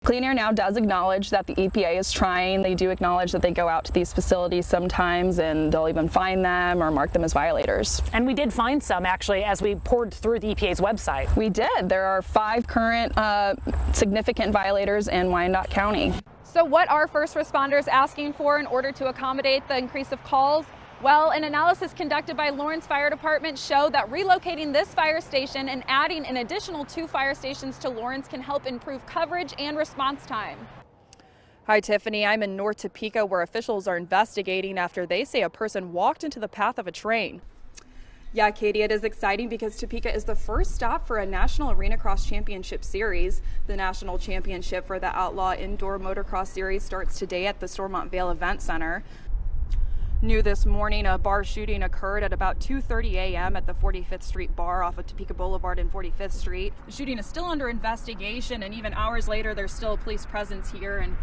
Clean Air Now does acknowledge that the EPA is trying. They do acknowledge that they go out to these facilities sometimes and they'll even fine them or mark them as violators. And we did find some actually as we poured through the EPA's website. We did. There are 5 current significant violators in Wyandotte County. So what are first responders asking for in order to accommodate the increase of calls? Well, an analysis conducted by Lawrence Fire Department showed that relocating this fire station and adding an additional 2 fire stations to Lawrence can help improve coverage and response time. Hi, Tiffany. I'm in North Topeka, where officials are investigating after they say a person walked into the path of a train. Yeah, Katie, it is exciting because Topeka is the first stop for a National Arena Cross Championship Series. The National Championship for the Outlaw Indoor Motocross Series starts today at the Stormont Vale Event Center. New this morning, a bar shooting occurred at about 2:30 a.m. at the 45th Street bar off of Topeka Boulevard and 45th Street. The shooting is still under investigation, and even hours later, there's still a police presence here. And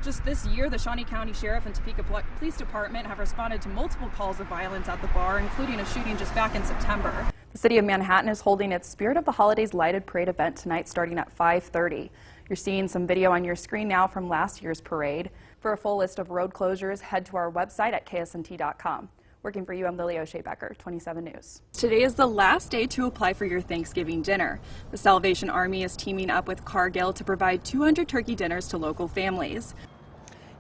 just this year, the Shawnee County Sheriff and Topeka Police Department have responded to multiple calls of violence at the bar, including a shooting just back in September. The city of Manhattan is holding its Spirit of the Holidays Lighted Parade event tonight starting at 5:30. You're seeing some video on your screen now from last year's parade. For a full list of road closures, head to our website at ksnt.com. Working for you, I'm O'Shea Becker, 27 News. Today is the last day to apply for your Thanksgiving dinner. The Salvation Army is teaming up with Cargill to provide 200 turkey dinners to local families.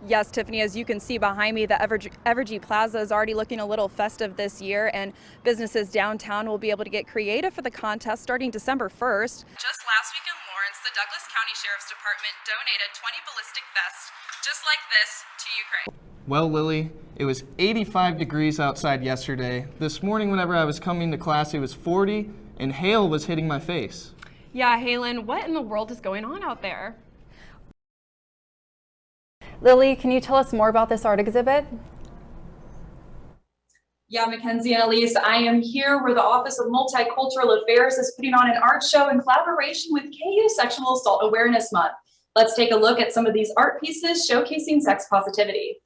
Yes, Tiffany, as you can see behind me, the Evergy Plaza is already looking a little festive this year, and businesses downtown will be able to get creative for the contest starting December 1st. Just last week in Lawrence, the Douglas County Sheriff's Department donated 20 ballistic vests just like this to Ukraine. Well, Lily, it was 85 degrees outside yesterday. This morning, whenever I was coming to class, it was 40, and hail was hitting my face. Yeah, Halen, what in the world is going on out there? Lily, can you tell us more about this art exhibit? Yeah, Mackenzie and Elise, I am here where the Office of Multicultural Affairs is putting on an art show in collaboration with KU Sexual Assault Awareness Month. Let's take a look at some of these art pieces showcasing sex positivity.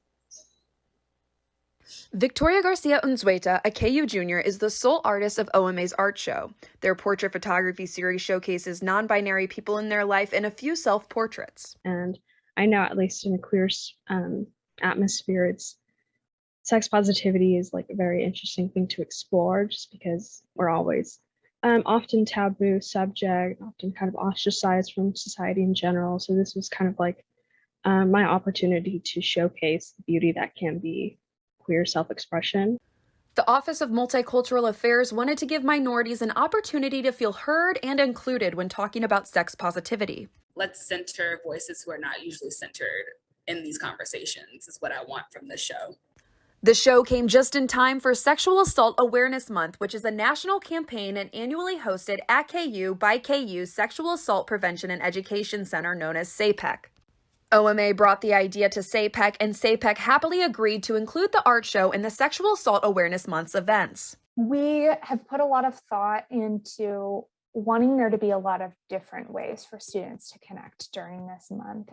Victoria Garcia Unzueta, a KU junior, is the sole artist of OMA's art show. Their portrait photography series showcases non-binary people in their life and a few self-portraits. And I know, at least in a queer atmosphere, sex positivity is like a very interesting thing to explore, just because we're always often taboo subject, often kind of ostracized from society in general. So this was kind of like my opportunity to showcase the beauty that can be queer self-expression. The Office of Multicultural Affairs wanted to give minorities an opportunity to feel heard and included when talking about sex positivity. Let's center voices who are not usually centered in these conversations is what I want from this show. The show came just in time for Sexual Assault Awareness Month, which is a national campaign and annually hosted at KU by KU's Sexual Assault Prevention and Education Center known as SAPEC. OMA brought the idea to SAPEC, and SAPEC happily agreed to include the art show in the Sexual Assault Awareness Month's events. We have put a lot of thought into wanting there to be a lot of different ways for students to connect during this month.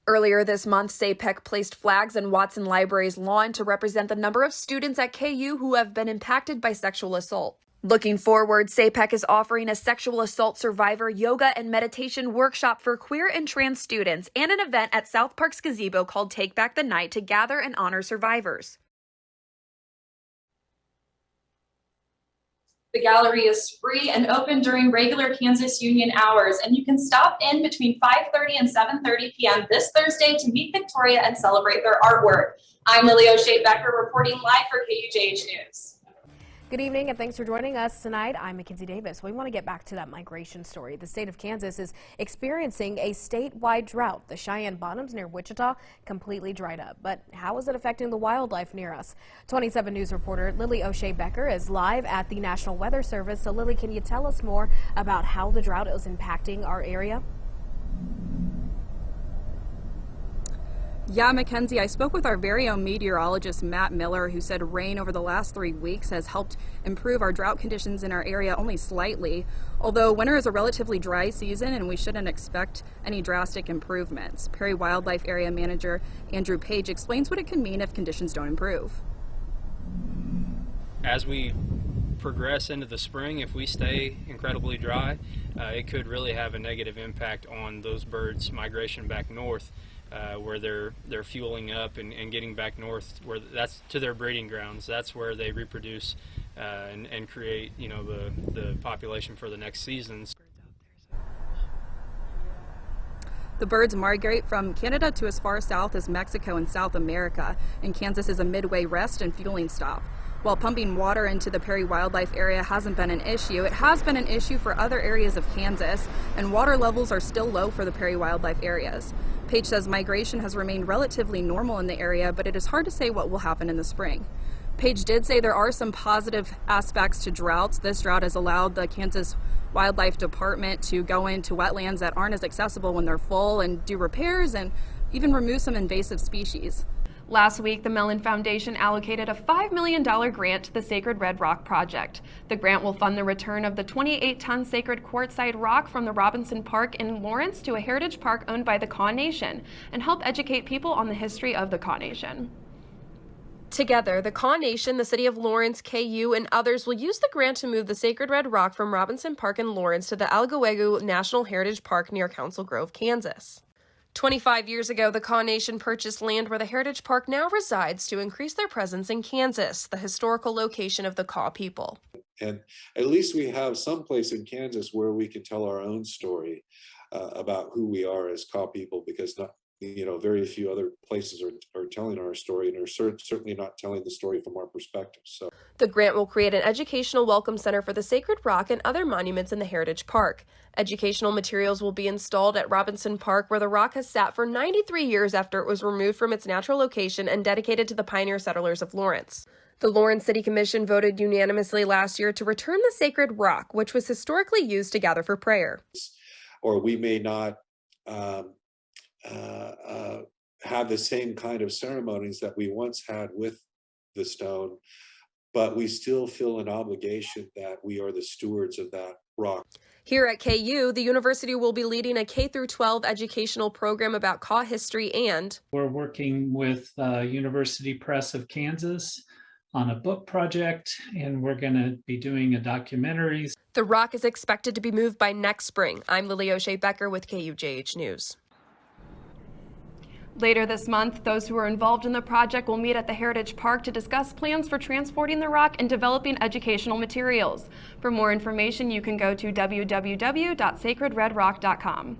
Earlier this month, SAPEC placed flags in Watson Library's lawn to represent the number of students at KU who have been impacted by sexual assault. Looking forward, SAPEC is offering a sexual assault survivor yoga and meditation workshop for queer and trans students and an event at South Park's gazebo called Take Back the Night to gather and honor survivors. The gallery is free and open during regular Kansas Union hours, and you can stop in between 5:30 and 7:30 p.m. this Thursday to meet Victoria and celebrate their artwork. I'm O'Shea Becker reporting live for KUJH News. Good evening and thanks for joining us tonight. I'm Mackenzie Davis. We want to get back to that migration story. The state of Kansas is experiencing a statewide drought. The Cheyenne Bottoms near Wichita completely dried up. But how is it affecting the wildlife near us? 27 News reporter Lily O'Shea Becker is live at the National Weather Service. So Lily, can you tell us more about how the drought is impacting our area? Yeah, Mackenzie, I spoke with our very own meteorologist, Matt Miller, who said rain over the last 3 weeks has helped improve our drought conditions in our area only slightly, although winter is a relatively dry season and we shouldn't expect any drastic improvements. Perry Wildlife Area Manager Andrew Page explains what it can mean if conditions don't improve. As we progress into the spring, if we stay incredibly dry, it could really have a negative impact on those birds' migration back north, where they're fueling up and getting back north, where that's to their breeding grounds. That's where they reproduce and create, you know, the population for the next seasons. The birds migrate from Canada to as far south as Mexico and South America, and Kansas is a midway rest and fueling stop. While pumping water into the Perry Wildlife Area hasn't been an issue, it has been an issue for other areas of Kansas, and water levels are still low for the Perry Wildlife areas. Page says migration has remained relatively normal in the area, but it is hard to say what will happen in the spring. Page did say there are some positive aspects to droughts. This drought has allowed the Kansas Wildlife Department to go into wetlands that aren't as accessible when they're full and do repairs and even remove some invasive species. Last week, the Mellon Foundation allocated a $5 million grant to the Sacred Red Rock Project. The grant will fund the return of the 28-ton sacred quartzite rock from the Robinson Park in Lawrence to a heritage park owned by the Kaw Nation and help educate people on the history of the Kaw Nation. Together, the Kaw Nation, the City of Lawrence, KU, and others will use the grant to move the Sacred Red Rock from Robinson Park in Lawrence to the Alguegu National Heritage Park near Council Grove, Kansas. 25 years ago, the Kaw Nation purchased land where the Heritage Park now resides to increase their presence in Kansas, the historical location of the Kaw people. And at least we have some place in Kansas where we can tell our own story about who we are as Kaw people, because very few other places are telling our story, and are certainly not telling the story from our perspective. So the grant will create an educational welcome center for the Sacred Rock and other monuments in the Heritage Park. Educational materials will be installed at Robinson Park, where the rock has sat for 93 years after it was removed from its natural location and dedicated to the pioneer settlers of Lawrence. The Lawrence City Commission voted unanimously last year to return the Sacred Rock, which was historically used to gather for prayer. Or we may not have the same kind of ceremonies that we once had with the stone, but we still feel an obligation that we are the stewards of that rock. Here at KU, the university will be leading a K-12 educational program about Kaw history, and we're working with University Press of Kansas on a book project, and we're going to be doing a documentary. The rock is expected to be moved by next spring. I'm O'Shea Becker with KUJH News. Later this month, those who are involved in the project will meet at the Heritage Park to discuss plans for transporting the rock and developing educational materials. For more information, you can go to www.sacredredrock.com.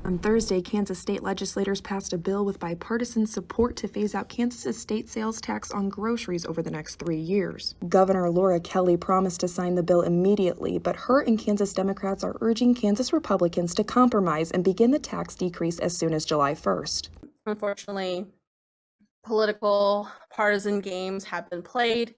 On Thursday, Kansas state legislators passed a bill with bipartisan support to phase out Kansas's state sales tax on groceries over the next 3 years. Governor Laura Kelly promised to sign the bill immediately, but her and Kansas Democrats are urging Kansas Republicans to compromise and begin the tax decrease as soon as July 1st. Unfortunately, political partisan games have been played,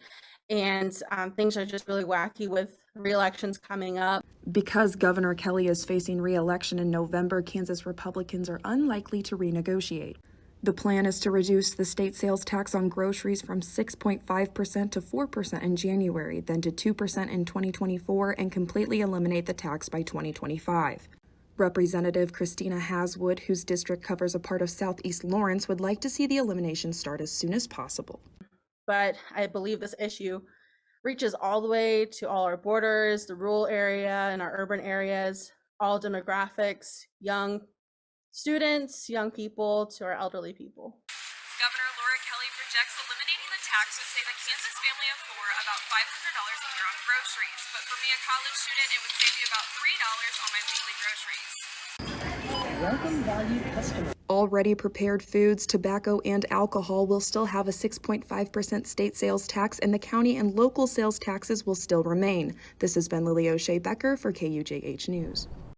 and things are just really wacky with re-elections coming up. Because Governor Kelly is facing re-election in November, Kansas Republicans are unlikely to renegotiate. The plan is to reduce the state sales tax on groceries from 6.5% to 4% in January, then to 2% in 2024, and completely eliminate the tax by 2025. Representative Christina Haswood, whose district covers a part of Southeast Lawrence, would like to see the elimination start as soon as possible. But I believe this issue reaches all the way to all our borders, the rural area and our urban areas, all demographics, young students, young people, to our elderly people. Governor Laura Kelly projects eliminating the tax would save a Kansas family of 4 about $500 a year on groceries. But for me, a college student, it would save me about $3 on my weekly groceries. Welcome valued customer. Already prepared foods, tobacco, and alcohol will still have a 6.5% state sales tax, and the county and local sales taxes will still remain. This has been O'Shea Becker for KUJH News.